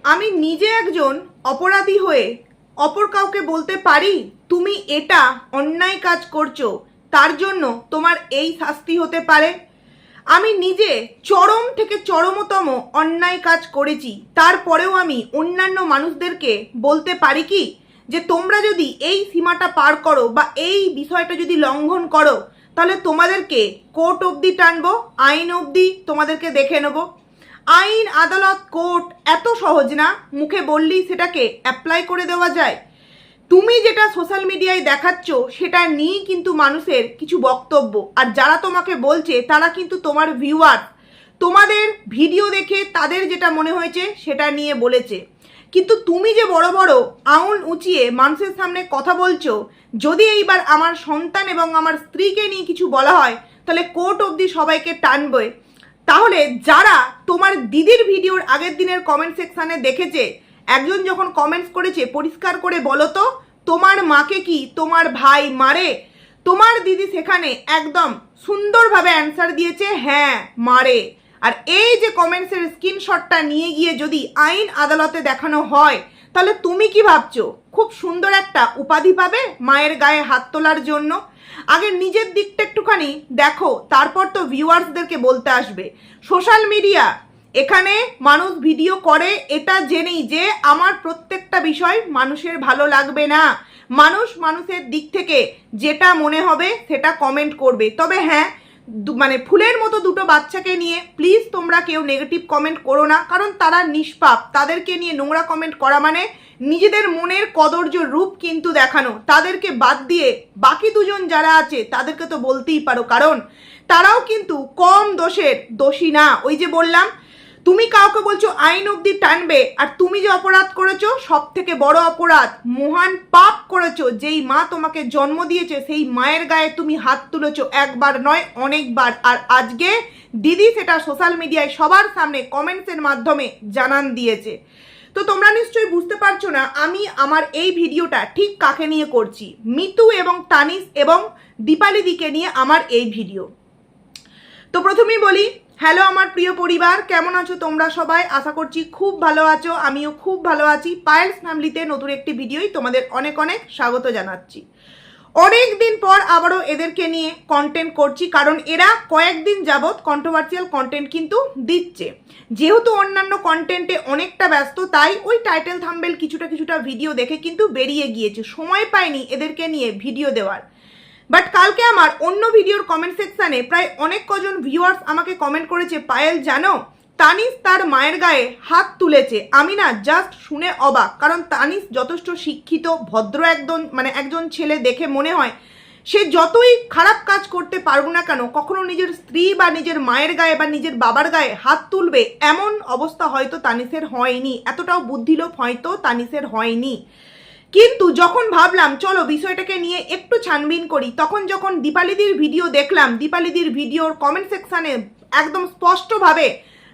আমি নিজে একজন অপরাধী হয়ে অপর কাউকে বলতে পারি তুমি এটা অন্যায় কাজ করছো, তার জন্য তোমার এই শাস্তি হতে পারে? আমি নিজে চরম থেকে চরমতম অন্যায় কাজ করেছি, তারপরেও আমি অন্যান্য মানুষদেরকে বলতে পারি কি যে তোমরা যদি এই সীমাটা পার করো বা এই বিষয়টা যদি লঙ্ঘন করো তাহলে তোমাদেরকে কোর্ট অবধি টানবো, আইন অবধি তোমাদেরকে দেখে নেবো। আইন, আদালত, কোর্ট এত সহজ না, মুখে বললেই সেটাকে অ্যাপ্লাই করে দেওয়া যায়। তুমি যেটা সোশ্যাল মিডিয়ায় দেখাচ্ছ সেটা নিয়েই কিন্তু মানুষের কিছু বক্তব্য, আর যারা তোমাকে বলছে তারা কিন্তু তোমার ভিউয়ার, তোমাদের ভিডিও দেখে তাদের যেটা মনে হয়েছে সেটা নিয়ে বলেছে। কিন্তু তুমি যে বড় বড় আঙুল উঁচিয়ে মানুষের সামনে কথা বলছো, যদি এইবার আমার সন্তান এবং আমার স্ত্রীকে নিয়ে কিছু বলা হয় তাহলে কোর্ট অবধি সবাইকে টানবে। তাহলে যারা তোমার দিদির ভিডিওর আগের দিনের কমেন্ট সেকশানে দেখেছে, একজন যখন কমেন্টস করেছে পরিষ্কার করে বলো তো তোমার মাকে কি তোমার ভাই মারে? তোমার দিদি সেখানে একদম সুন্দরভাবে অ্যান্সার দিয়েছে হ্যাঁ মারে। আর এই যে কমেন্টসের স্ক্রিনশটটা নিয়ে গিয়ে যদি আইন আদালতে দেখানো হয় তাহলে তুমি কি ভাবছো খুব সুন্দর একটা উপাধি পাবে মায়ের গায়ে হাত তোলার জন্য? আগে নিজের দিকটা একটুখানি দেখো, তারপর তো ভিউয়ার্সদেরকে বলতে আসবে। সোশ্যাল মিডিয়া, এখানে মানুষ ভিডিও করে এটা জেনেই যে আমার প্রত্যেকটা বিষয় মানুষের ভালো লাগবে না, মানুষ মানুষের দিক থেকে যেটা মনে হবে সেটা কমেন্ট করবে। তবে হ্যাঁ, মানে ফুলের মতো দুটো বাচ্চাকে নিয়ে প্লিজ তোমরা কেউ নেগেটিভ কমেন্ট করো না, কারণ তারা নিষ্পাপ। তাদেরকে নিয়ে নোংরা কমেন্ট করা মানে নিজেদের মনের কদর্য রূপ কিন্তু দেখানো। তাদেরকে বাদ দিয়ে বাকি দুজন যারা আছে তাদেরকে তো বলতেই পারো, কারণ তারাও কিন্তু কম দোষের দোষী না। ওই যে বললাম, তুমি কাউকে বলছো আইন অবধি টানবে, আর তুমি যে অপরাধ করেছো সব থেকে বড় অপরাধ, মহান পাপ করেছো। যেই মা তোমাকে জন্ম দিয়েছে সেই মায়ের গায়ে তুমি হাত তুলেছো, একবার নয় অনেকবার। আর আজকে দিদি সেটা সোশ্যাল মিডিয়ায় সবার সামনে কমেন্টসের মাধ্যমে জানান দিয়েছে। তো তোমরা নিশ্চয়ই বুঝতে পারছো না আমি আমার এই ভিডিওটা ঠিক কাকে নিয়ে করছি। মিতু এবং তানিশ এবং দীপালিদিকে নিয়ে আমার এই ভিডিও। তো প্রথমেই বলি, হ্যালো আমার প্রিয় পরিবার, কেমন আছো তোমরা সবাই? আশা করছি খুব ভালো আছো, আমিও খুব ভালো আছি। পায়েলস ফ্যামিলিতে নতুন একটি ভিডিওই তোমাদের অনেক অনেক স্বাগত জানাচ্ছি। অনেক দিন পর আবারও এদেরকে নিয়ে কন্টেন্ট করছি, কারণ এরা কয়েকদিন যাবৎ কন্ট্রোভার্সিয়াল কন্টেন্ট কিন্তু দিচ্ছে। যেহেতু অন্যান্য কন্টেন্টে অনেকটা ব্যস্ত, তাই ওই টাইটেল থাম্বনেল কিছুটা ভিডিও দেখে কিন্তু বেরিয়ে গিয়েছে, সময় পাইনি এদেরকে নিয়ে ভিডিও দেওয়ার। বাট কালকে আমার অন্য ভিডিওর কমেন্ট সেকশানে প্রায় অনেক কজন ভিউয়ার্স আমাকে কমেন্ট করেছে, পায়েল জানো তানিশ তার মায়ের গায়ে হাত তুলেছে। আমি না জাস্ট শুনে অবাক, কারণ তানিশ যথেষ্ট শিক্ষিত ভদ্র একজন ছেলে দেখে মনে হয়। সে যতই খারাপ কাজ করতে পারুক না কেন, কখনো নিজের স্ত্রী বা নিজের মায়ের গায়ে বা নিজের বাবার গায়ে হাত তুলবে এমন অবস্থা হয়তো তানিশের হয়নি, এতটাও বুদ্ধিলোভ হয়তো তানিশের হয়নি। কিন্তু যখন ভাবলাম চলো বিষয়টাকে নিয়ে একটু ছানবিন করি, তখন যখন দীপালিদির ভিডিও দেখলাম, দীপালিদির ভিডিওর কমেন্ট সেকশানে একদম স্পষ্টভাবে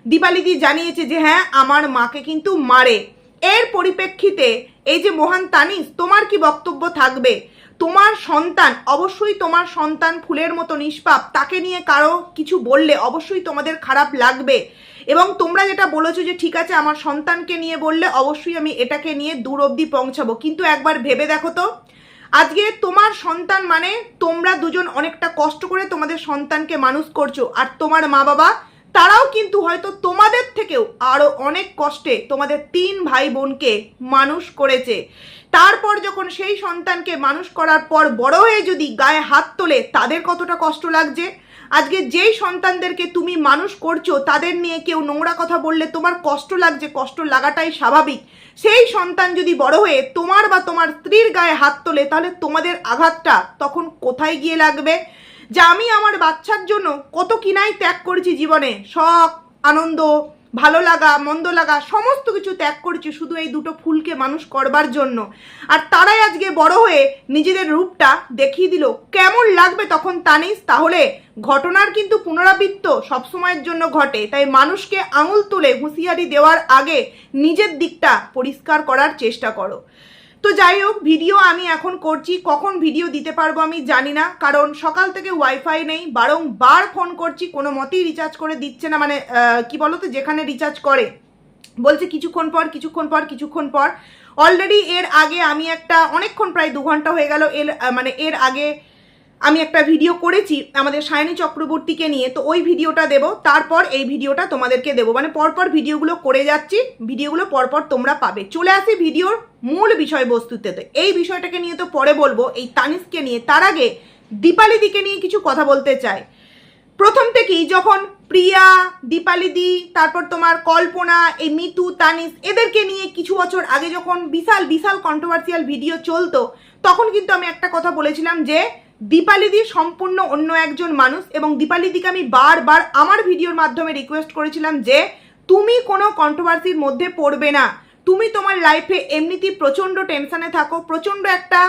দীপালিদি জানিয়েছে যে হ্যাঁ আমার মাকে কিন্তু মারে। এর পরিপ্রেক্ষিতে এই যে মহান তানিশ, তোমার কি বক্তব্য থাকবে? তোমার সন্তান, অবশ্যই তোমার সন্তান ফুলের মতো নিষ্পাপ, তাকে নিয়ে কারো কিছু বললে অবশ্যই তোমাদের খারাপ লাগবে। এবং তোমরা যেটা বলেছো যে ঠিক আছে আমার সন্তানকে নিয়ে বললে অবশ্যই আমি এটাকে নিয়ে দূর অবধি পৌঁছাবো, কিন্তু একবার ভেবে দেখো তো, আজকে তোমার সন্তান মানে তোমরা দুজন অনেকটা কষ্ট করে তোমাদের সন্তানকে মানুষ করছো, আর তোমার মা বাবা তারাও কিন্তু হয়তো তোমাদের থেকেও আরো অনেক কষ্টে তোমাদের 3 ভাই বোনকে মানুষ করেছে। তারপর যখন সেই সন্তানকে মানুষ করার পর বড় হয়ে যদি গায়ে হাত তোলে তাদের কতটা কষ্ট লাগছে। আজকে যেই সন্তানদেরকে তুমি মানুষ করছো তাদের নিয়ে কেউ নোংরা কথা বললে তোমার কষ্ট লাগছে, কষ্ট লাগাটাই স্বাভাবিক। সেই সন্তান যদি বড় হয়ে তোমার বা তোমার স্ত্রীর গায়ে হাত তোলে তাহলে তোমাদের আঘাতটা তখন কোথায় গিয়ে লাগবে? যে আমি আমার বাচ্চার জন্য কত কিনাই ত্যাগ করেছি জীবনে, শখ, আনন্দ, ভালো লাগা, মন্দ লাগা সমস্ত কিছু ত্যাগ করেছি শুধু এই দুটো ফুলকে মানুষ করবার জন্য। আর তারাই আজকে বড় হয়ে নিজেদের রূপটা দেখিয়ে দিল, কেমন লাগবে তখন তানিশ? তাহলে ঘটনার কিন্তু পুনরাবৃত্ত সবসময়ের জন্য ঘটে, তাই মানুষকে আঙুল তুলে হুঁশিয়ারি দেওয়ার আগে নিজের দিকটা পরিষ্কার করার চেষ্টা করো। তো যাই হোক, ভিডিও আমি এখন করছি, কখন ভিডিও দিতে পারবো আমি জানি না, কারণ সকাল থেকে ওয়াইফাই নেই, বারংবার ফোন করছি, কোনো মতেই রিচার্জ করে দিচ্ছে না। মানে কি বলতো, যেখানে রিচার্জ করে বলছে কিছুক্ষণ পর অলরেডি এর আগে আমি একটা অনেকক্ষণ প্রায় 2 ঘন্টা হয়ে গেল এর আগে আমি একটা ভিডিও করেছি আমাদের সায়নী চক্রবর্তীকে নিয়ে, তো ওই ভিডিওটা দেব, তারপর এই ভিডিওটা তোমাদেরকে দেবো, মানে পরপর ভিডিওগুলো করে যাচ্ছি, ভিডিওগুলো পরপর তোমরা পাবে। চলে আসি ভিডিওর মূল বিষয়বস্তুতে। তো এই বিষয়টাকে নিয়ে তো পরে বলবো, এই তানিশকে নিয়ে। তার আগে দীপালিদিকে নিয়ে কিছু কথা বলতে চাই। প্রথম থেকেই যখন প্রিয়া, দীপালিদি, তারপর তোমার কল্পনা, এই মিতু, তানিশ এদেরকে নিয়ে কিছু বছর আগে যখন বিশাল কন্ট্রোভার্সিয়াল ভিডিও চলতো, তখন কিন্তু আমি একটা কথা বলেছিলাম যে দীপালিদি সম্পূর্ণ অন্য একজন মানুষ, এবং দীপালিদিকে আমি বারবার আমার ভিডিওর মাধ্যমে রিকোয়েস্ট করেছিলাম যে তুমি কোনো কন্ট্রোভার্সির মধ্যে পড়বে না, তুমি তোমার লাইফে এমনিতেই প্রচণ্ড টেনশনে থাকো, প্রচণ্ড একটা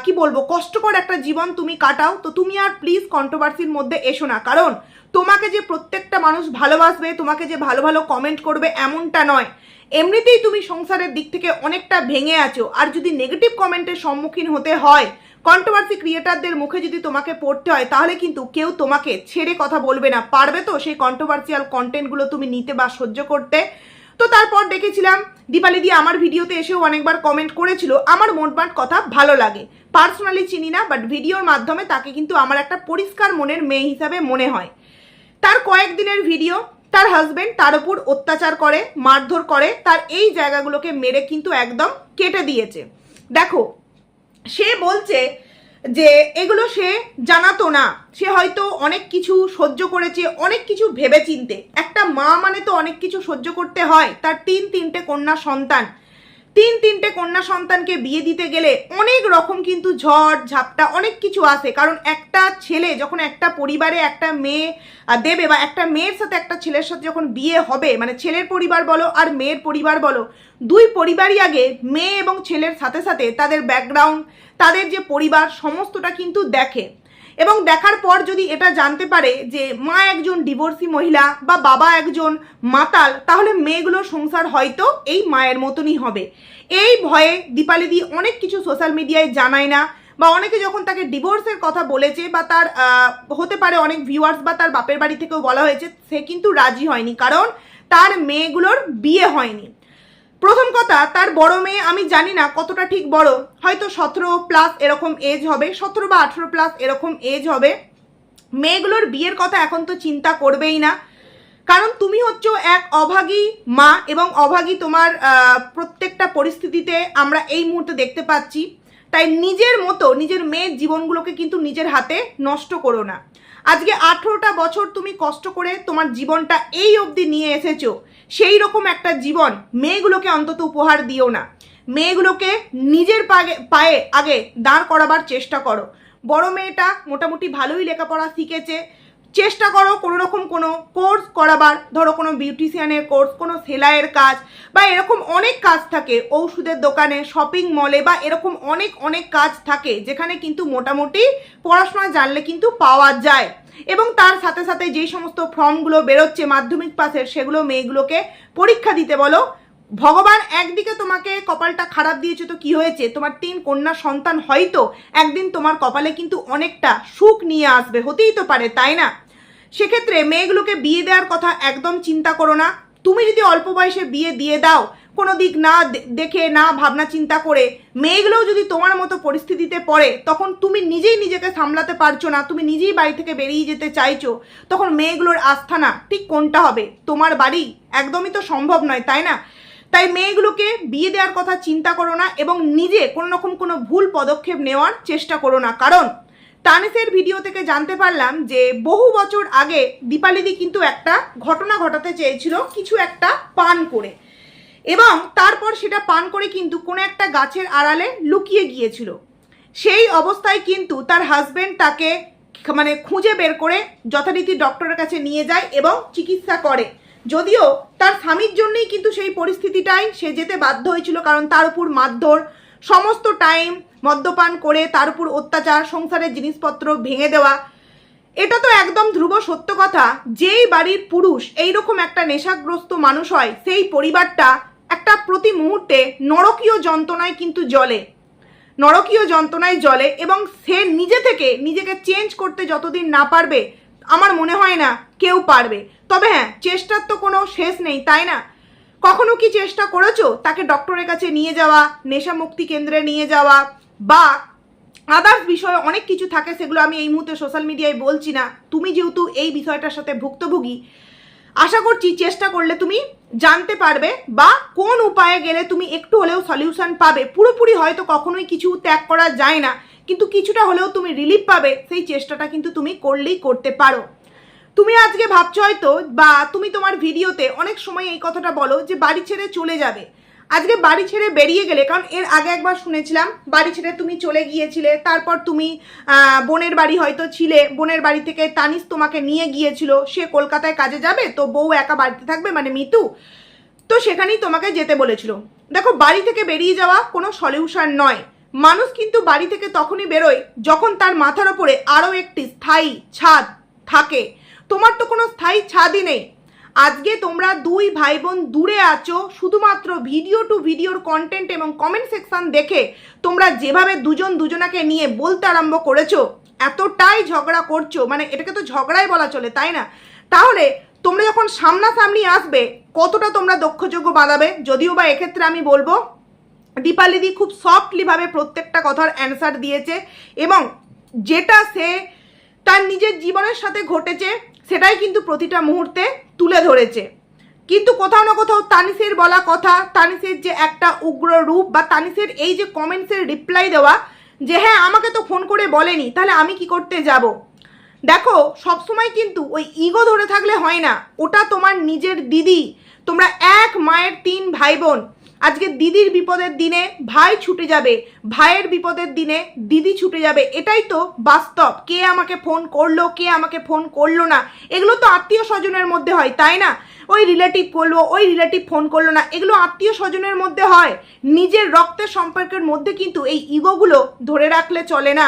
কি বলবো কষ্টকর একটা জীবন তুমি কাটাও, তো তুমি আর প্লিজ কন্ট্রোভার্সির মধ্যে এসো না। কারণ তোমাকে যে প্রত্যেকটা মানুষ ভালোবাসবে, তোমাকে যে ভালো ভালো কমেন্ট করবে এমনটা নয়, এমনিতেই তুমি সংসারের দিক থেকে অনেকটা ভেঙে আছো, আর যদি নেগেটিভ কমেন্টের সম্মুখীন হতে হয়, কন্ট্রোভার্সি ক্রিয়েটারদের মুখে যদি তোমাকে পড়তে হয়, তাহলে কিন্তু কেউ তোমাকে ছেড়ে কথা বলবে না। পারবে তো সেই কন্ট্রোভার্সিয়াল কন্টেন্টগুলো তুমি নিতে বা সহ্য করতে? তো তারপর দেখেছিলাম দীপালিদি আমার ভিডিওতে এসেও অনেকবার কমেন্ট করেছিল, আমার মোটমাট কথা ভালো লাগে, পার্সোনালি চিনি না, বাট ভিডিওর মাধ্যমে তাকে কিন্তু আমার একটা পরিষ্কার মনের মেয়ে হিসাবে মনে হয়। তার কয়েকদিনের ভিডিও, তার হাজবেন্ড তার উপর অত্যাচার করে, মারধর করে, তার এই জায়গাগুলোকে মেরে কিন্তু একদম কেটে দিয়েছে। দেখো, সে বলছে যে এগুলো সে জানাতো না, সে হয়তো অনেক কিছু সহ্য করেছে, অনেক কিছু ভেবে চিনতে। একটা মা মানে তো অনেক কিছু সহ্য করতে হয়। তার তিনটে কন্যা সন্তানকে বিয়ে দিতে গেলে অনেক রকম কিন্তু ঝড় ঝাপটা অনেক কিছু আসে। কারণ একটা ছেলে যখন একটা পরিবারে একটা মেয়ে দেবে, বা একটা মেয়ের সাথে একটা ছেলের সাথে যখন বিয়ে হবে, মানে ছেলের পরিবার বলো আর মেয়ের পরিবার বলো, দুই পরিবারই আগে মেয়ে এবং ছেলের সাথে সাথে তাদের ব্যাকগ্রাউন্ড, তাদের যে পরিবার সমস্তটা কিন্তু দেখে। এবং দেখার পর যদি এটা জানতে পারে যে মা একজন ডিভোর্সি মহিলা বা বাবা একজন মাতাল, তাহলে মেয়েগুলোর সংসার হয়তো এই মায়ের মতনই হবে। এই ভয়ে দীপালিদি অনেক কিছু সোশ্যাল মিডিয়ায় জানায় না, বা অনেকে যখন তাকে ডিভোর্সের কথা বলেছে, বা তার হতে পারে অনেক ভিউয়ার্স বা তার বাপের বাড়ি থেকেও বলা হয়েছে, সে কিন্তু রাজি হয়নি, কারণ তার মেয়েগুলোর বিয়ে হয়নি। প্রথম কথা, তার বড় মেয়ে আমি জানি না কতটা ঠিক বড়, হয়তো 17+ এরকম এজ হবে, 17 বা 18+ এরকম এজ হবে। মেয়েগুলোর বিয়ের কথা এখন তো চিন্তা করবেই না, কারণ তুমি হচ্ছ এক অভাগী মা, এবং অভাগী তোমার প্রত্যেকটা পরিস্থিতিতে আমরা এই মুহূর্তে দেখতে পাচ্ছি। তাই নিজের মতো নিজের মেয়ের জীবনগুলোকে কিন্তু নিজের হাতে নষ্ট করো না। আজকে 18টা বছর তুমি কষ্ট করে তোমার জীবনটা এই অবধি নিয়ে এসেছো, সেই রকম একটা জীবন মেয়েগুলোকে অন্তত উপহার দিও না। মেয়েগুলোকে নিজের পায়ে আগে দাঁড় করাবার চেষ্টা করো। বড় মেয়েটা মোটামুটি ভালোই লেখাপড়া শিখেছে, চেষ্টা করো কোনো রকম কোনো কোর্স করাবার, ধরো কোনো বিউটিশিয়ানের কোর্স, কোনো সেলাইয়ের কাজ, বা এরকম অনেক কাজ থাকে ওষুধের দোকানে, শপিং মলে, বা এরকম অনেক কাজ থাকে যেখানে কিন্তু মোটামুটি পড়াশোনা জানলে কিন্তু পাওয়া যায়। এবং তার সাথে সাথে যেই সমস্ত ফর্মগুলো বেরোচ্ছে মাধ্যমিক পাসের, সেগুলো মেয়েগুলোকে পরীক্ষা দিতে বলো। ভগবান একদিকে তোমাকে কপালটা খারাপ দিয়েছে, তো কি হয়েছে, তোমার 3 কন্যা সন্তান হয়তো একদিন তোমার কপালে কিন্তু অনেকটা সুখ নিয়ে আসবে, হতেই তো পারে, তাই না? সেক্ষেত্রে মেয়েগুলোকে বিয়ে দেওয়ার কথা একদম চিন্তা করো না। তুমি যদি অল্প বয়সে বিয়ে দিয়ে দাও, কোনো দিক না দেখে, না ভাবনা চিন্তা করে, মেয়েগুলোও যদি তোমার মতো পরিস্থিতিতে পড়ে, তখন তুমি নিজেই নিজেকে সামলাতে পারছো না, তুমি নিজেই বাড়ি থেকে বেরিয়ে যেতে চাইছো, তখন মেয়েগুলোর আস্থানা ঠিক কোনটা হবে? তোমার বাড়ি? একদমই তো সম্ভব নয়, তাই না? তাই মেয়েগুলোকে বিয়ে দেওয়ার কথা চিন্তা করো না, এবং নিজে কোনো রকম কোনো ভুল পদক্ষেপ নেওয়ার চেষ্টা করো না। কারণ তানিশের ভিডিও থেকে জানতে পারলাম যে বহু বছর আগে দীপালিদি কিন্তু একটা ঘটনা ঘটাতে চেয়েছিল, কিছু একটা পান করে, এবং তারপর সেটা পান করে কিন্তু কোনো একটা গাছের আড়ালে লুকিয়ে গিয়েছিল। সেই অবস্থায় কিন্তু তার হাজবেন্ড তাকে মানে খুঁজে বের করে যথারীতি ডক্টরের কাছে নিয়ে যায় এবং চিকিৎসা করে। যদিও তার স্বামীর জন্যই কিন্তু সেই পরিস্থিতিটাই সে যেতে বাধ্য হয়েছিল, কারণ তার উপর মারধর, সমস্ত টাইম মদ্যপান করে তার উপর অত্যাচার, সংসারের জিনিসপত্র ভেঙে দেওয়া। এটা তো একদম ধ্রুব সত্য কথা। যেই বাড়ির পুরুষ এইরকম একটা নেশাগ্রস্ত মানুষ হয়, সেই পরিবারটা একটা প্রতি মুহূর্তে নরকীয় যন্ত্রণায় কিন্তু জ্বলে, এবং সে নিজে থেকে নিজেকে চেঞ্জ করতে যতদিন না পারবে, আমার মনে হয় না কেউ পারবে। তবে হ্যাঁ, চেষ্টার তো কোনো শেষ নেই, তাই না? কখনো কি চেষ্টা করেছো তাকে ডক্টরের কাছে নিয়ে যাওয়া, নেশা মুক্তি কেন্দ্রে নিয়ে যাওয়া, বা আদার্স বিষয়ে অনেক কিছু থাকে, সেগুলো আমি এই মুহূর্তে সোশ্যাল মিডিয়ায় বলছি না। তুমি যেহেতু এই বিষয়টার সাথে ভুক্তভোগী, আশা করছি চেষ্টা করলে তুমি জানতে পারবে বা কোন উপায়ে গেলে তুমি একটু হলেও সলিউশন পাবে। পুরোপুরি হয়তো কখনোই কিছু ত্যাগ করা যায় না, কিন্তু কিছুটা হলেও তুমি রিলিফ পাবে, সেই চেষ্টাটা কিন্তু তুমি করলেই করতে পারো। তুমি আজকে ভাবছো হয়তো, বা তুমি তোমার ভিডিওতে অনেক সময় এই কথাটা বলো যে বাড়ি ছেড়ে চলে যাবে। আজকে বাড়ি ছেড়ে বেরিয়ে গেলে, কারণ এর আগে একবার শুনেছিলাম বাড়ি ছেড়ে তুমি চলে গিয়েছিলে, তারপর তুমি বোনের বাড়ি হয়তো ছিলে, বোনের বাড়ি থেকে তানিশ তোমাকে নিয়ে গিয়েছিল, সে কলকাতায় কাজে যাবে, তো বউ একা বাড়িতে থাকবে, মানে মিতু, তো সেখানেই তোমাকে যেতে বলেছিল। দেখো, বাড়ি থেকে বেরিয়ে যাওয়া কোনো সলিউশন নয়। মানুষ কিন্তু বাড়ি থেকে তখনই বেরোয় যখন তার মাথার ওপরে আরও একটি স্থায়ী ছাদ থাকে। তোমার তো কোনো স্থায়ী ছাদই নেই। আজকে তোমরা দুই ভাই বোন দূরে আছো, শুধুমাত্র ভিডিও টু ভিডিওর কন্টেন্ট এবং কমেন্ট সেকশন দেখে তোমরা যেভাবে দুজন দুজনাকে নিয়ে বলতে আরম্ভ করেছো, এতটাই ঝগড়া করছো, মানে এটাকে তো ঝগড়াই বলা চলে, তাই না? তাহলে তোমরা যখন সামনাসামনি আসবে, কতটা তোমরা দক্ষযোগ্য বাঁধাবে? যদিও বা এক্ষেত্রে আমি বলবো দীপালিদি খুব সফটলিভাবে প্রত্যেকটা কথার অ্যান্সার দিয়েছে, এবং যেটা সে তার নিজের জীবনের সাথে ঘটেছে সেটাই কিন্তু প্রতিটা মুহূর্তে তুলে ধরেছে। কিন্তু কোথাও না কোথাও তানিশের বলা কথা, তানিশের যে একটা উগ্র রূপ, বা তানিশের এই যে কমেন্টসের রিপ্লাই দেওয়া যে হ্যাঁ আমাকে তো ফোন করে বলেনি, তাহলে আমি কি করতে যাব। দেখো, সবসময় কিন্তু ওই ইগো ধরে থাকলে হয় না। ওটা তোমার নিজের দিদি, তোমরা এক মায়ের তিন ভাই বোন। আজকে দিদির বিপদের দিনে ভাই ছুটে যাবে, ভাইয়ের বিপদের দিনে দিদি ছুটে যাবে, এটাই তো বাস্তব। কে আমাকে ফোন করলো, কে আমাকে ফোন করলো না, এগুলো তো আত্মীয় স্বজনের মধ্যে হয়, তাই না? ওই রিলেটিভ করলো, ওই রিলেটিভ ফোন করলো না, এগুলো আত্মীয় স্বজনের মধ্যে হয়। নিজের রক্তের সম্পর্কের মধ্যে কিন্তু এই ইগোগুলো ধরে রাখলে চলে না।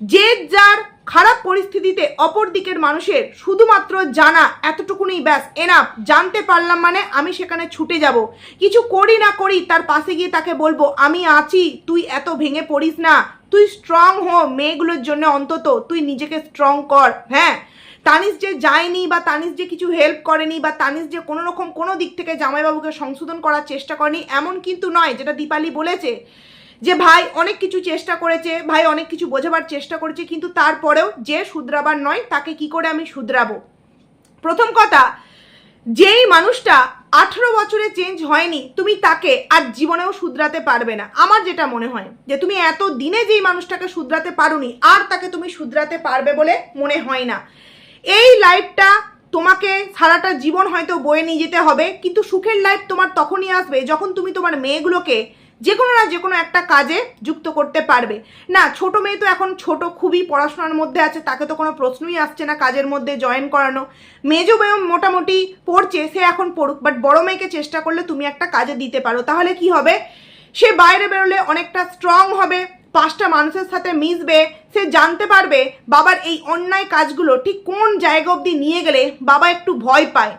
যে যার খারাপ পরিস্থিতিতে অপর দিকের মানুষের শুধুমাত্র জানা, এতটুকুনি ব্যাস এনাফ। জানতে পারলাম মানে আমি সেখানে ছুটে যাব, কিছু করি না করি তার পাশে গিয়ে তাকে বলবো আমি আছি, তুই এত ভেঙে পড়িস না, তুই স্ট্রং হ, মেয়েগুলোর জন্য অন্তত তুই নিজেকে স্ট্রং কর। হ্যাঁ, তানিশ যে যায়নি, বা তানিশ যে কিছু হেল্প করেনি, বা তানিশ যে কোনো রকম কোনো দিক থেকে জামাইবাবুকে সংশোধন করার চেষ্টা করেনি, এমন কিন্তু নয়। যেটা দীপালি বলেছে যে ভাই অনেক কিছু চেষ্টা করেছে, ভাই অনেক কিছু বোঝাবার চেষ্টা করেছে, কিন্তু তারপরেও যে শুধরাবার নয় তাকে কি করে আমি শুধরাবো? প্রথম কথা, যেই মানুষটা 18 বছরে চেঞ্জ হয়নি, তুমি তাকে আর জীবনেও শুধরাতে পারবে না। আমার যেটা মনে হয় যে তুমি এত দিনে যেই মানুষটাকে শুধরাতে পারোনি, আর তাকে তুমি শুধরাতে পারবে বলে মনে হয় না। এই লাইফটা তোমাকে সারাটা জীবন হয়তো বয়ে নিয়ে যেতে হবে, কিন্তু সুখের লাইফ তোমার তখনই আসবে যখন তুমি তোমার মেয়েগুলোকে যে কোনো না যে কোনো একটা কাজে যুক্ত করতে পারবে। না, ছোট মেয়ে তো এখন ছোট, খুবই পড়াশোনার মধ্যে আছে, তাকে তো কোনো প্রশ্নই আসছে না কাজের মধ্যে জয়েন করানো। মেজো মেয়ে মোটামুটি পড়ছে, সে এখন পড়ুক, বাট বড় মেয়েকে চেষ্টা করলে তুমি একটা কাজে দিতে পারো। তাহলে কি হবে, সে বাইরে বেরোলে অনেকটা স্ট্রং হবে, 5টা মানুষের সাথে মিশবে, সে জানতে পারবে বাবার এই অন্যায় কাজগুলো ঠিক কোন জায়গা অবধি নিয়ে গেলে বাবা একটু ভয় পায়,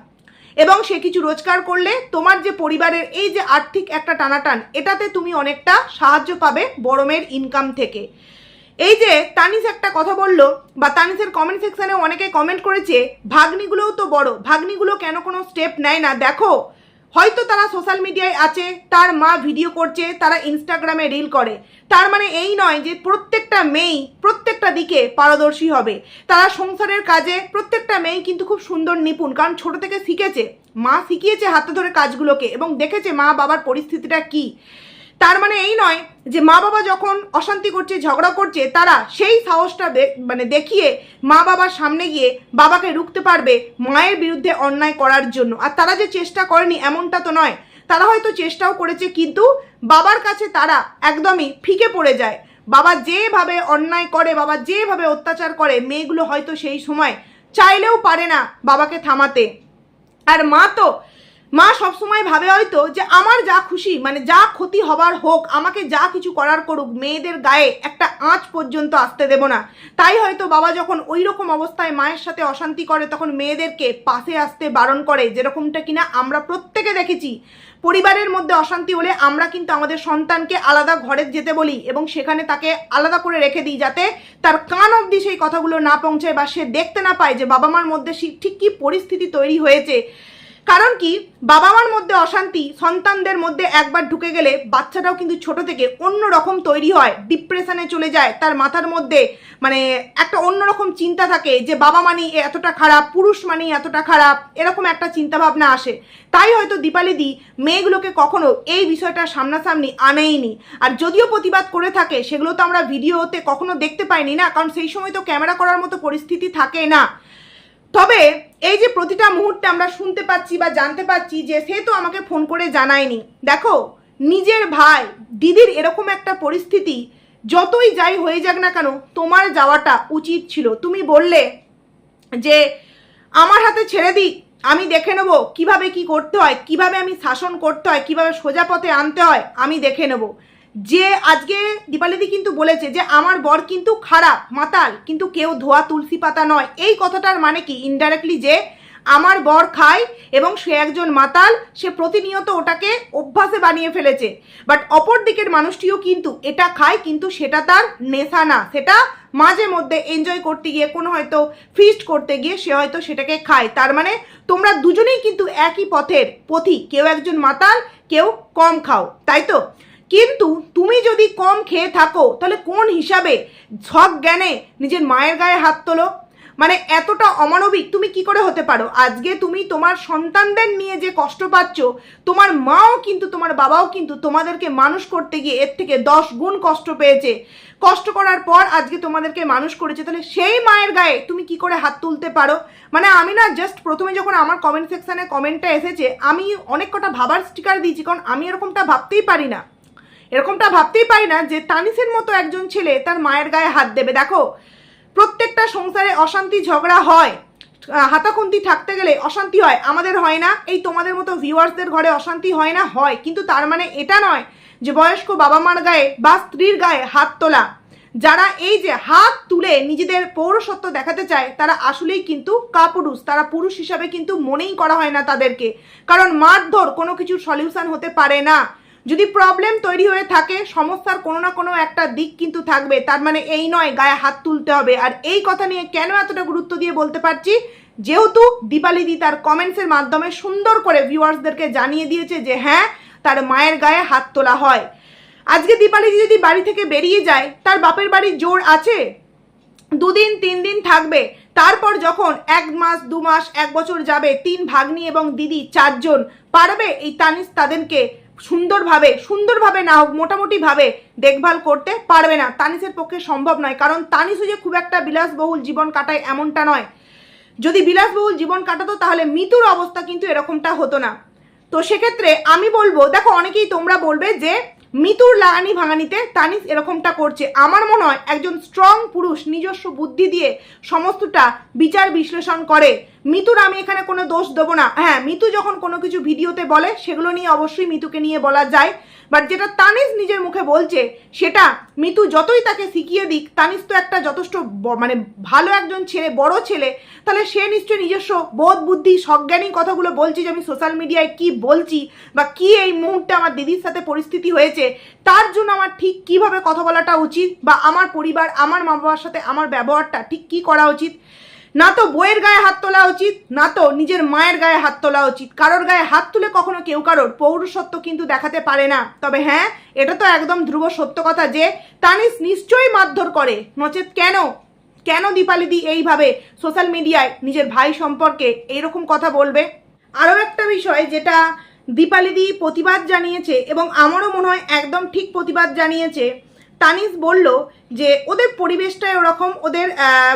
এবং সে কিছু রোজগার করলে তোমার যে পরিবারের এই যে আর্থিক একটা টানাটান, এটাতে তুমি অনেকটা সাহায্য পাবে বড় মেয়ের ইনকাম থেকে। এই যে তানিশ একটা কথা বললো, বা তানিশের কমেন্ট সেকশনে অনেকে কমেন্ট করেছে ভাগ্নিগুলোও তো বড়, ভাগ্নিগুলো কেন কোনো স্টেপ নেয় না? দেখো, হয়তো তারা সোশ্যাল মিডিয়ায় আছে, তার মা ভিডিও করছে, তারা ইনস্টাগ্রামে রিল করে, তার মানে এই নয় যে প্রত্যেকটা মেয়েই প্রত্যেকটা দিকে পারদর্শী হবে। তারা সংসারের কাজে প্রত্যেকটা মেয়েই কিন্তু খুব সুন্দর নিপুণ, কারণ ছোট থেকে শিখেছে, মা শিখিয়েছে হাতে ধরে কাজগুলোকে, এবং দেখেছে মা বাবার পরিস্থিতিটা কি। তার মানে এই নয় যে মা বাবা যখন অশান্তি করছে, ঝগড়া করছে, তারা সেই সাহসটা দেখিয়ে মা বাবার সামনে গিয়ে বাবাকে রুখতে পারবে মায়ের বিরুদ্ধে অন্যায় করার জন্য। আর তারা যে চেষ্টা করেনি এমনটা তো নয়, তারা হয়তো চেষ্টাও করেছে, কিন্তু বাবার কাছে তারা একদমই ফিকে পড়ে যায়। বাবা যেভাবে অন্যায় করে, বাবা যেভাবে অত্যাচার করে, মেয়েগুলো হয়তো সেই সময় চাইলেও পারে না বাবাকে থামাতে। আর মা সবসময় ভাবে হয়তো যে আমার যা খুশি, মানে যা ক্ষতি হবার হোক, আমাকে যা কিছু করার করুক, মেয়েদের গায়ে একটা আঁচ পর্যন্ত আসতে দেব না। তাই হয়তো বাবা যখন ওই রকম অবস্থায় মায়ের সাথে অশান্তি করে, তখন মেয়েদেরকে পাশে আসতে বারণ করে, যেরকমটা কিনা আমরা প্রত্যেকে দেখেছি। পরিবারের মধ্যে অশান্তি হলে আমরা কিন্তু আমাদের সন্তানকে আলাদা ঘরে যেতে বলি, এবং সেখানে তাকে আলাদা করে রেখে দিই, যাতে তার কান অবধি সেই কথাগুলো না পৌঁছায়, বা সে দেখতে না পায় যে বাবা মার মধ্যে ঠিক কী পরিস্থিতি তৈরি হয়েছে। কারণ কি, বাবা মার মধ্যে অশান্তি সন্তানদের মধ্যে একবার ঢুকে গেলে বাচ্চাটাও কিন্তু ছোট থেকে অন্যরকম তৈরি হয়, ডিপ্রেশনে চলে যায়, তার মাথার মধ্যে মানে একটা অন্যরকম চিন্তা থাকে যে বাবা মানেই এতটা খারাপ, পুরুষ মানেই এতটা খারাপ, এরকম একটা চিন্তা ভাবনা আসে। তাই হয়তো দীপালিদি মেয়েগুলোকে কখনো এই বিষয়টা সামনাসামনি আনেইনি। আর যদিও প্রতিবাদ করে থাকে সেগুলো তো আমরা ভিডিওতে কখনো দেখতে পাইনি না, কারণ সেই সময় তো ক্যামেরা করার মতো পরিস্থিতি থাকে না। তবে এই যে প্রতিটা মুহূর্তে আমরা শুনতে পাচ্ছি বা জানতে পাচ্ছি যে সে তো আমাকে ফোন করে জানায়নি। দেখো, নিজের ভাই দিদির এরকম একটা পরিস্থিতি যতই যাই হয়ে যাক না কেন তোমার যাওয়াটা উচিত ছিল। তুমি বললে যে আমার হাতে ছেড়ে দিক, আমি দেখে নেবো কিভাবে কি করতে হয়, কিভাবে আমি শাসন করতে হয়, কিভাবে সোজা পথে আনতে হয় আমি দেখে নেব। যে আজকে দীপালিদি কিন্তু বলেছে যে আমার বর কিন্তু খারাপ মাতাল, কিন্তু কেউ ধোয়া তুলসী পাতা নয়। এই কথাটার মানে কি, ইনডাইরেক্টলি যে আমার বর খায় এবং সে একজন মাতাল, সে প্রতিনিয়ত ওটাকে অভ্যাসে বানিয়ে ফেলেছে। বাট অপর দিকের মানুষটিও কিন্তু এটা খায়, কিন্তু সেটা তার নেশা না, সেটা মাঝে মধ্যে এনজয় করতে গিয়ে, কোনো হয়তো ফিস্ট করতে গিয়ে সে হয়তো সেটাকে খায়। তার মানে তোমরা দুজনেই কিন্তু একই পথের পথিক, কেউ একজন মাতাল, কেউ কম খাও, তাই তো? কিন্তু তুমি যদি কম খেয়ে থাকো তাহলে কোন হিসাবে সব জ্ঞানে নিজের মায়ের গায়ে হাত তোলো? মানে এতটা অমানবিক তুমি কি করে হতে পারো? আজকে তুমি তোমার সন্তানদের নিয়ে যে কষ্ট পাচ্ছ, তোমার মাও কিন্তু, তোমার বাবাও কিন্তু তোমাদেরকে মানুষ করতে গিয়ে এর থেকে 10 গুণ কষ্ট পেয়েছে। কষ্ট করার পর আজকে তোমাদেরকে মানুষ করেছে, তাহলে সেই মায়ের গায়ে তুমি কি করে হাত তুলতে পারো? মানে আমি না, জাস্ট প্রথমে যখন আমার কমেন্ট সেকশনে কমেন্টটা এসেছে আমি অনেক কটা ভাবার স্টিকার দিয়েছি, কারণ আমি এরকমটা ভাবতেই পারি না, যে তানিসের মতো একজন ছেলে তার মায়ের গায়ে হাত দেবে। দেখো, প্রত্যেকটা সংসারে অশান্তি ঝগড়া হয়, হাতাখুন্তি থাকতে গেলে অশান্তি হয়, আমাদের হয় না? এই তোমাদের মতো ভিউয়ার্সদের ঘরে অশান্তি হয় না? হয়। কিন্তু তার মানে এটা নয় যে বয়স্ক বাবা মার গায়ে বা স্ত্রীর গায়ে হাত তোলা, যারা এই যে হাত তুলে নিজেদের পৌরসত্ব দেখাতে চায় তারা আসলেই কিন্তু কাপুরুষ, তারা পুরুষ হিসাবে কিন্তু মনেই করা হয় না তাদেরকে। কারণ মারধর কোনো কিছুর সলিউশন হতে পারে না। যদি প্রবলেম তৈরি হয়ে থাকে, সমস্যার কোনো না কোনো একটা দিক কিন্তু থাকবে, তার মানে এই নয় গায়ে হাত তুলতে হবে। আর এই কথা নিয়ে কেন এতটা গুরুত্ব দিয়ে বলতে পারছি, যেহেতু দীপালিদি তার কমেন্টসের মাধ্যমে সুন্দর করে ভিউয়ার্সদেরকে জানিয়ে দিয়েছে যে হ্যাঁ, তার মায়ের গায়ে হাত তোলা হয়। আজকে দীপালিদি যদি বাড়ি থেকে বেরিয়ে যায়, তার বাপের বাড়ির জোর আছে, 2 দিন 3 দিন থাকবে। তারপর যখন 1 মাস 2 মাস 1 বছর যাবে, 3 ভাগ্নি এবং দিদি 4 জন পারবে এই তানিস তাদেরকে সুন্দরভাবে না হোক মোটামুটি ভাবে দেখভাল করতে পারবে না? তানিসের পক্ষে সম্ভব নয়। কারণ তানিসও যে খুব একটা বিলাসবহুল জীবন কাটায় এমনটা নয়। যদি বিলাসবহুল জীবন কাটাতো তাহলে মিতুর অবস্থা কিন্তু এরকমটা হতো না। তো সেক্ষেত্রে আমি বলবো, দেখো অনেকেই তোমরা বলবে যে মিতুর লাগানি ভাঙানিতে তানিস এরকমটা করছে। আমার মনে হয় একজন স্ট্রং পুরুষ নিজস্ব বুদ্ধি দিয়ে সমস্তটা বিচার বিশ্লেষণ করে। মিতুর আমি এখানে কোনো দোষ দেবো না। হ্যাঁ, মিতু যখন কোনো কিছু ভিডিওতে বলে সেগুলো নিয়ে অবশ্যই মিতুকে নিয়ে বলা যায়, বাট যেটা তানিস নিজের মুখে বলছে সেটা মিতু যতই তাকে শিখিয়ে দিক, তানিস তো একটা যথেষ্ট মানে ভালো একজন ছেলে, বড় ছেলে, তাহলে সে নিশ্চয়ই নিজস্ব বোধ বুদ্ধি সজ্ঞানী কথাগুলো বলছে যে আমি সোশ্যাল মিডিয়ায় কি বলছি বা কি এই মুহূর্তে আমার দিদির সাথে পরিস্থিতি হয়েছে, তার জন্য আমার ঠিক কিভাবে কথা বলাটা উচিত, বা আমার পরিবার, আমার মা বাবার সাথে আমার ব্যবহারটা ঠিক কি করা উচিত। না তো বইয়ের গায়ে হাত তোলা উচিত, না তো নিজের মায়ের গায়ে হাত তোলা উচিত। কারোর গায়ে হাত তুলে কখনো কেউ কারোর পৌরসত্ব কিন্তু দেখাতে পারে না। তবে হ্যাঁ, এটা তো একদম ধ্রুব সত্য কথা যে তানিস নিশ্চয়ই মারধর করে, নচেত কেন দীপালিদি এইভাবে সোশ্যাল মিডিয়ায় নিজের ভাই সম্পর্কে এইরকম কথা বলবে? আরও একটা বিষয় যেটা দীপালিদি প্রতিবাদ জানিয়েছে, এবং আমারও মনে হয় একদম ঠিক প্রতিবাদ জানিয়েছে, তানিস বলল যে ওদের পরিবেশটাই ওরকম, ওদের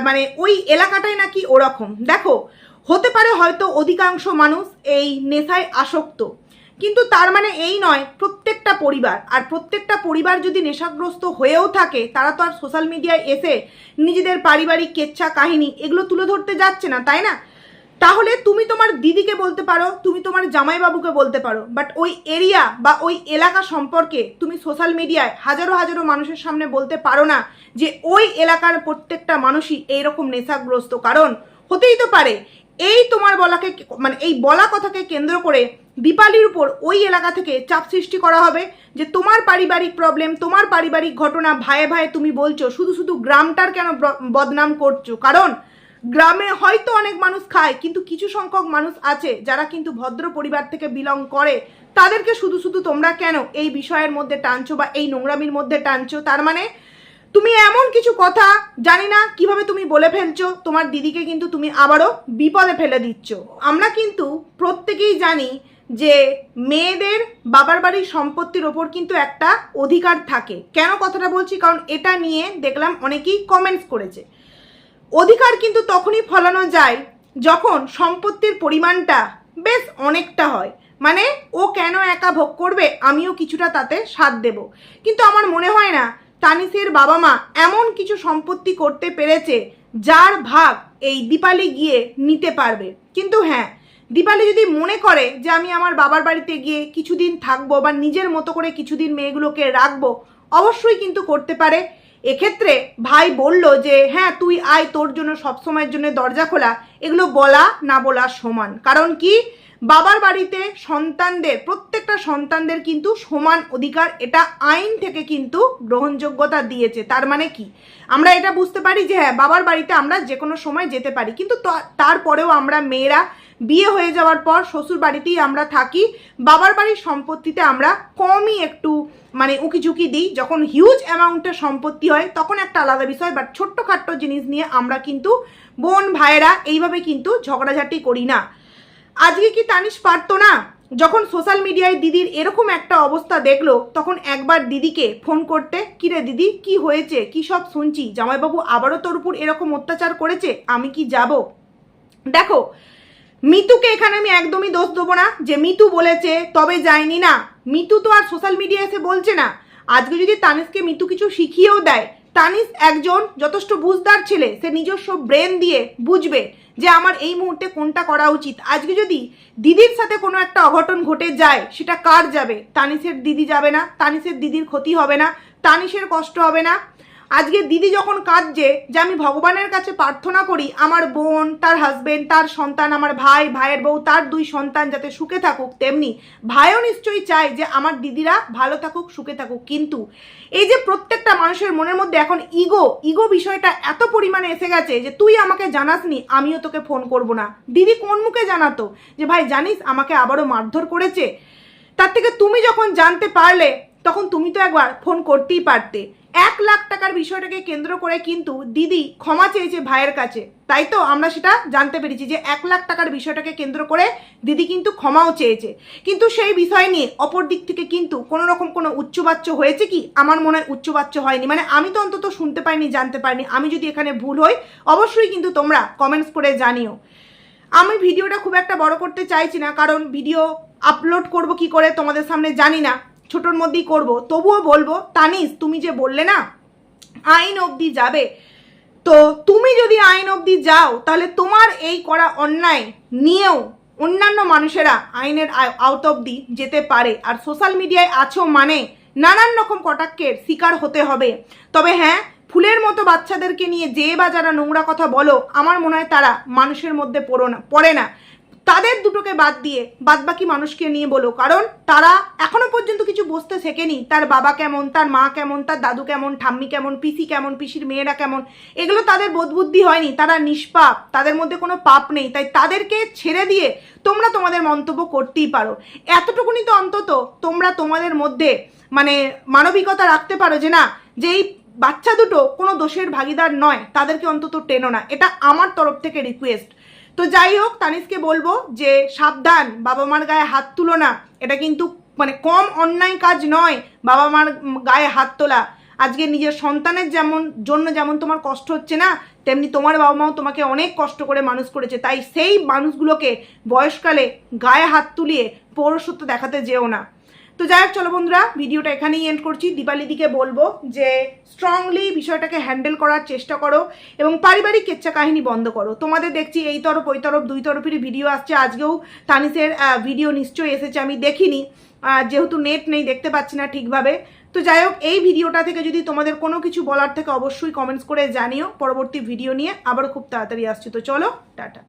মানে ওই এলাকাটাই নাকি ওরকম। দেখো, হতে পারে হয়তো অধিকাংশ মানুষ এই নেশায় আসক্ত, কিন্তু তার মানে এই নয় প্রত্যেকটা পরিবার যদি নেশাগ্রস্ত হয়েও থাকে তারা তো আর সোশ্যাল মিডিয়ায় এসে নিজেদের পারিবারিক কেচ্ছা কাহিনী এগুলো তুলে ধরতে যাচ্ছে না, তাই না? তাহলে তুমি তোমার দিদিকে বলতে পারো, তুমি তোমার জামাইবাবুকে বলতে পারো, বাট ওই এরিয়া বা ওই এলাকা সম্পর্কে তুমি সোশ্যাল মিডিয়ায় হাজারো মানুষের সামনে বলতে পারো না যে ওই এলাকার প্রত্যেকটা মানুষই এইরকম নেশাগ্রস্ত। কারণ হতেই তো পারে এই তোমার বলাকে, মানে এই বলা কথাকে কেন্দ্র করে দীপালির উপর ওই এলাকা থেকে চাপ সৃষ্টি করা হবে যে তোমার পারিবারিক প্রবলেম, তোমার পারিবারিক ঘটনা ভাইয়ে তুমি বলছো, শুধু গ্রামটার কেন বদনাম করছো? কারণ গ্রামে হয়তো অনেক মানুষ খায়, কিন্তু কিছু সংখ্যক মানুষ আছে যারা কিন্তু ভদ্র পরিবার থেকে বিলং করে, তাদেরকে শুধু শুধু তোমরা কেন এই বিষয়ের মধ্যে টানছো বা এই নোংরামির মধ্যে টানছো? তার মানে তুমি এমন কিছু কথা জানি না কিভাবে তুমি বলে ফেলছো, তোমার দিদিকে কিন্তু তুমি আবারও বিপদে ফেলে দিচ্ছ। আমরা কিন্তু প্রত্যেকেই জানি যে মেয়েদের বাবার বাড়ির সম্পত্তির ওপর কিন্তু একটা অধিকার থাকে। কেন কথাটা বলছি? কারণ এটা নিয়ে দেখলাম অনেকেই কমেন্টস করেছে। অধিকার কিন্তু তখনই ফলানো যায় যখন সম্পত্তির পরিমাণটা বেশ অনেকটা হয়। মানে ও কেন একা ভোগ করবে, আমিও কিছুটা তাতে সাথ দেব। কিন্তু আমার মনে হয় না তানিশের বাবা মা এমন কিছু সম্পত্তি করতে পেরেছে যার ভাগ এই দীপালি গিয়ে নিতে পারবে। কিন্তু হ্যাঁ, দীপালি যদি মনে করে যে আমি আমার বাবার বাড়িতে গিয়ে কিছুদিন থাকবো বা নিজের মতো করে কিছুদিন মেয়েগুলোকে রাখবো, অবশ্যই কিন্তু করতে পারে। এক্ষেত্রে ভাই বলল যে হ্যাঁ তুই আয়, তোর জন্য সবসময়ের জন্য দরজা খোলা। এগুলো বলা না বলা সমান। কারণ কি, বাবার বাড়িতে সন্তানদের, প্রত্যেকটা সন্তানদের কিন্তু সমান অধিকার, এটা আইন থেকে কিন্তু গ্রহণযোগ্যতা দিয়েছে। তার মানে কি, আমরা এটা বুঝতে পারি যে হ্যাঁ বাবার বাড়িতে আমরা যে কোনো সময় যেতে পারি, কিন্তু তারপরেও আমরা মেয়েরা বিয়ে হয়ে যাওয়ার পর শ্বশুর বাড়িতেই আমরা থাকি। বাবার বাড়ির সম্পত্তিতে আমরা কমই একটু মানে উকিঝুঁকি দিই। যখন হিউজ অ্যামাউন্টের সম্পত্তি হয় তখন একটা আলাদা বিষয়, বাট ছোট্টখাট্ট জিনিস নিয়ে আমরা কিন্তু বোন ভাইয়েরা এইভাবে কিন্তু ঝগড়াঝাটি করি না। আজকে কি তানিশ পারতো না? যখন সোশ্যাল মিডিয়ায় দিদির এরকম একটা অবস্থা দেখলো, তখন একবার দিদিকে ফোন করতে, কিরে দিদি কি হয়েছে, কি সব শুনছি, জামাইবাবু আবারও তোর উপর এরকম অত্যাচার করেছে, আমি কি যাব? দেখো, মিতুকে এখানে আমি একদমই দোষ দেবো না যে মিতু বলেছে তবে যায়নি। না, মিতু তো আর সোশ্যাল মিডিয়া এসে বলছে না। আজকে যদি তানিশকে মিতু কিছু শিখিয়েও দেয়, তানিশ একজন যথেষ্ট বুঝদার ছেলে, সে নিজস্ব ব্রেন দিয়ে বুঝবে যে আমার এই মুহূর্তে কোনটা করা উচিত। আজকে যদি দিদির সাথে কোনো একটা অঘটন ঘটে যায়, সেটা কার যাবে? তানিশের দিদি যাবে না? তানিশের দিদির ক্ষতি হবে না? তানিশের কষ্ট হবে না? আজকে দিদি যখন কাঁদছে যে আমি ভগবানের কাছে প্রার্থনা করি আমার বোন, তার হাজবেন্ড, তার সন্তান, আমার ভাই, ভাইয়ের বউ, তার 2 সন্তান যাতে সুখে থাকুক, তেমনি ভাইও নিশ্চয়ই চায় যে আমার দিদিরা ভালো থাকুক, সুখে থাকুক। কিন্তু এই যে প্রত্যেকটা মানুষের মনের মধ্যে এখন ইগো বিষয়টা এত পরিমাণে এসে গেছে যে তুই আমাকে জানাসনি, আমিও তোকে ফোন করব না। দিদি কোন মুখে জানাতো যে ভাই জানিস আমাকে আবারও মারধর করেছে? তার থেকে তুমি যখন জানতে পারলে তখন তুমি তো একবার ফোন করতেই পারতে। 1 লাখ টাকার বিষয়টাকে কেন্দ্র করে কিন্তু দিদি ক্ষমা চেয়েছে ভাইয়ের কাছে, তাই তো আমরা সেটা জানতে পেরেছি যে 1 লাখ টাকার বিষয়টাকে কেন্দ্র করে দিদি কিন্তু ক্ষমাও চেয়েছে। কিন্তু সেই বিষয় নিয়ে অপর দিক থেকে কিন্তু কোনো রকম কোনো উচ্চবাচ্য হয়েছে কি? আমার মনে হয় উচ্চবাচ্য হয়নি। মানে আমি তো অন্তত শুনতে পাইনি, জানতে পারিনি। আমি যদি এখানে ভুল হই অবশ্যই কিন্তু তোমরা কমেন্টস করে জানিও। আমি ভিডিওটা খুব একটা বড় করতে চাইছি না, কারণ ভিডিও আপলোড করব কি করে তোমাদের সামনে জানি না, ছোটোর মধ্যেই করব। তবুও বলবো, তানিশ তুমি যে বললে না আইন অবধি যাবে, তো তুমি যদি আইন অবধি যাও তাহলে তোমার এই করা অন্যায় নিয়েও অন্যান্য মানুষেরা আইনের আওত অবধি যেতে পারে। আর সোশ্যাল মিডিয়ায় আছো মানে নানান রকম কটাক্ষের শিকার হতে হবে। তবে হ্যাঁ, ফুলের মতো বাচ্চাদেরকে নিয়ে যে বা যারা নোংরা কথা বলো, আমার মনে হয় তারা মানুষের মধ্যে পড়ে না। তাদের দুটোকে বাদ দিয়ে বাদবাকি মানুষকে নিয়ে বলো, কারণ তারা এখনো পর্যন্ত কিছু বুঝতে শেখেনি। তার বাবা কেমন, তার মা কেমন, তার দাদু কেমন, ঠাম্মি কেমন, পিসি কেমন, পিসির মেয়েরা কেমন, এগুলো তাদের বোধবুদ্ধি হয়নি। তারা নিষ্পাপ, তাদের মধ্যে কোনো পাপ নেই। তাই তাদেরকে ছেড়ে দিয়ে তোমরা তোমাদের মন্তব্য করতেই পারো। এতটুকুনি তো অন্তত তোমরা তোমাদের মধ্যে মানে মানবিকতা রাখতে পারো যে না, যে এই বাচ্চা দুটো কোনো দোষের ভাগিদার নয়, তাদেরকে অন্তত টেনো না। এটা আমার তরফ থেকে রিকোয়েস্ট। তো যাই হোক, তানিশকে বলবো যে সাবধান, বাবা মার গায়ে হাত তুলো না। এটা কিন্তু মানে কম অন্যায় কাজ নয় বাবা মার গায়ে হাত তোলা। আজকে নিজের সন্তানের যেমন তোমার কষ্ট হচ্ছে না, তেমনি তোমার বাবা মাও তোমাকে অনেক কষ্ট করে মানুষ করেছে। তাই সেই মানুষগুলোকে বয়সকালে গায়ে হাত তুলিয়ে পৌরসত্ব দেখাতে যেও না। তো যাই হোক, চলো বন্ধুরা, ভিডিওটা এখানেই এন্ড করছি। দীপালিদিকে বলবো যে স্ট্রংলি বিষয়টাকে হ্যান্ডেল করার চেষ্টা করো এবং পারিবারিক কেচ্চা কাহিনী বন্ধ করো। তোমাদের দেখছি এই তরফ ওই তরফ 2 তরফেরই ভিডিও আসছে। আজকেও তানিশের ভিডিও নিশ্চয়ই এসেছে, আমি দেখিনি যেহেতু নেট নেই, দেখতে পাচ্ছি না ঠিকভাবে। তো যাই হোক, এই ভিডিওটা থেকে যদি তোমাদের কোনো কিছু বলার থেকে অবশ্যই কমেন্টস করে জানিও। পরবর্তী ভিডিও নিয়ে আবারও খুব তাড়াতাড়ি আসছি। তো চলো, টাটা।